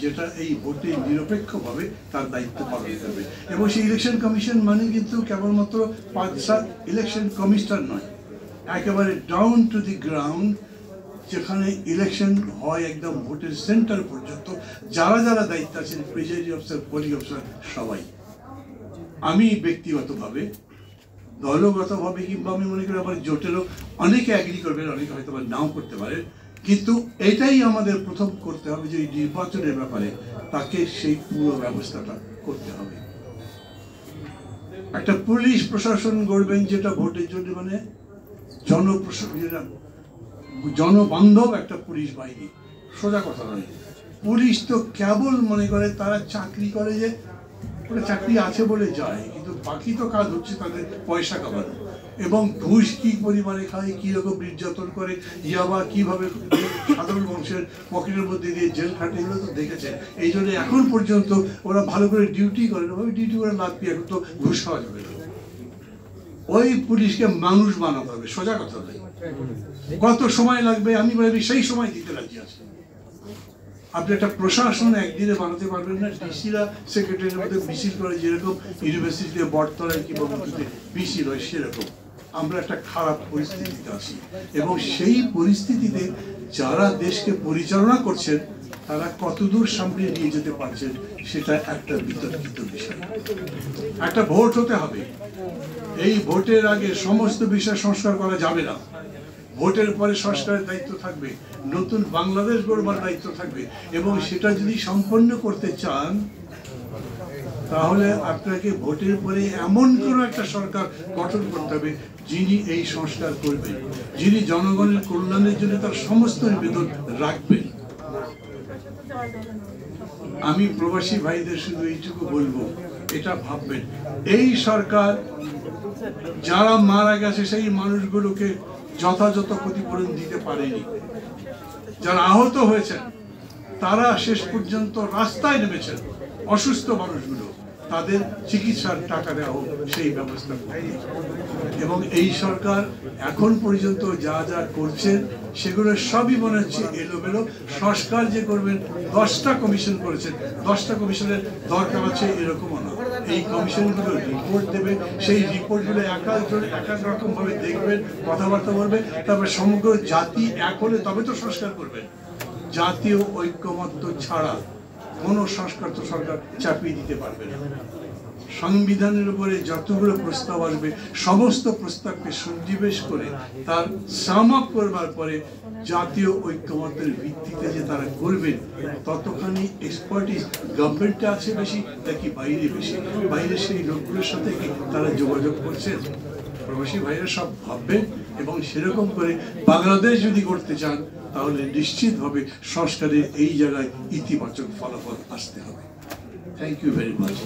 যেটা এই ভোটে নিরপেক্ষভাবে তার দায়িত্ব পালন করবে। এবং সেই ইলেকশন কমিশন মানে কিন্তু কেবলমাত্র 5-7 ইলেকশন কমিশনার নয়, একেবারে ডাউন টু দি গ্রাউন্ড, যেখানে ইলেকশন হয় একদম ভোটের সেন্টার পর্যন্ত যারা যারা দায়িত্ব আছেন, প্রিজাইডিং অফিসার, পোলিং অফিসার, সবাই। আমি ব্যক্তিগতভাবে, দলগতভাবে, কিংবা আমি মনে করি আমার জোটেরও অনেকে অ্যাগ্রি করবেন, অনেকে হয়তো নাও করতে পারে, কিন্তু এটাই আমাদের প্রথম করতে হবে যে এই নির্বাচনের ব্যাপারে তাকে সেই পুরো ব্যবস্থাটা করতে হবে। একটা পুলিশ প্রশাসন গড়বেন যেটা ভোটের জন্য মানে জনবান্ধব একটা পুলিশ বাহিনী। সোজা কথা নয়, পুলিশ তো কেবল মনে করে তারা চাকরি করে, যে ওটা চাকরি আছে বলে যায়, কিন্তু বাকি তো কাজ হচ্ছে তাদের পয়সা কামানো। এবং ঘুষ কি পরিমাণে খায়, কিরকম নির্যাতন করে, ইয়াবা কিভাবে সাধারণ মানুষের পকেটের মধ্যে দিয়ে জেল খাটে, এগুলো তো দেখেছেন। এই জন্য এখন পর্যন্ত ওরা ভালো করে ডিউটি করে না, ওই ডিউটি করে লাভ কি, এখন তো ঘুষ খাওয়া যাবে না। ওই পুলিশকে মানুষ বানাতে হবে, সোজা কথা নয়। কত সময় লাগবে আমি বলি সেই সময় দিতে রাজি আছি। আপনি একটা প্রশাসন একদিনে বানাতে পারবেন না। ডিসিরা সেক্রেটারির মধ্যে মিছিল করে, যেরকম ইউনিভার্সিটিতে বটতলায় কিংবা মিছিল হয়, সেরকম আমরা একটা খারাপ পরিস্থিতিতে আছি। এবং সেই পরিস্থিতিতে যারা দেশকে পরিচালনা করছেন তারা কতদূর সামনে নিয়ে যেতে পারছেন সেটা একটা বিতর্কিত বিষয়। একটা ভোট হতে হবে, এই ভোটের আগে সমস্ত বিষয় সংস্কার করা যাবে না। ভোটের পরে সংস্কারের দায়িত্ব থাকবে, নতুন বাংলাদেশ গড়বার দায়িত্ব থাকবে। এবং সেটা যদি সম্পন্ন করতে চান তাহলে আপনাকে ভোটের পরে এমন কোনো একটা সরকার গঠন করতে হবে যিনি এই সংস্কার করবেন, যিনি জনগণের কল্যাণের জন্য তার সমস্ত নিবেদন রাখবেন। আমি প্রবাসী ভাইদের শুধু এইটুকু বলবো, এটা ভাববেন, এই সরকার যারা মারা গেছে সেই মানুষগুলোকে যথাযথ ক্ষতিপূরণ দিতে পারেনি, যারা আহত হয়েছেন তারা শেষ পর্যন্ত রাস্তায় নেমেছেন, অসুস্থ মানুষগুলো তাদের চিকিৎসার টাকা দেওয়া হোক সেই ব্যবস্থা করে। এবং এই সরকার এখন পর্যন্ত যা যা করছেন সেগুলো সবই মনে হচ্ছে এলোমেলো। সংস্কার যে করবেন, 10টা কমিশন করেছেন, 10টা কমিশনের দরকার আছে এরকমও না। এই কমিশনগুলো রিপোর্ট দেবে, সেই রিপোর্টগুলো এক এক রকম ভাবে দেখবেন, কথাবার্তা বলবেন, তারপরে সমগ্র জাতি এক হলে তবে তো সংস্কার করবেন। জাতীয় ঐক্যমত্য ছাড়া কোনো সংস্কার তো সরকার চাপিয়ে দিতে পারবে না। সংবিধানের উপরে যতগুলো প্রস্তাব আসবে সমস্ত প্রস্তাবকে সন্নিবেশ করে তার সাম আপ করবার পরে জাতীয় ঐক্যমত্যের ভিত্তিতে যে তারা করবেন, ততখানি এক্সপার্টিস গভর্নমেন্টে আছে বেশি নাকি বাইরে বেশি, বাইরে সেই লোকগুলোর সাথে কি তারা যোগাযোগ করছেন? প্রবাসী ভাইরা সব ভাববেন এবং সেরকম করে বাংলাদেশ যদি করতে চান তাহলে নিশ্চিতভাবে সংস্কারের এই জায়গায় ইতিবাচক ফলাফল আসতে হবে। Thank you very much.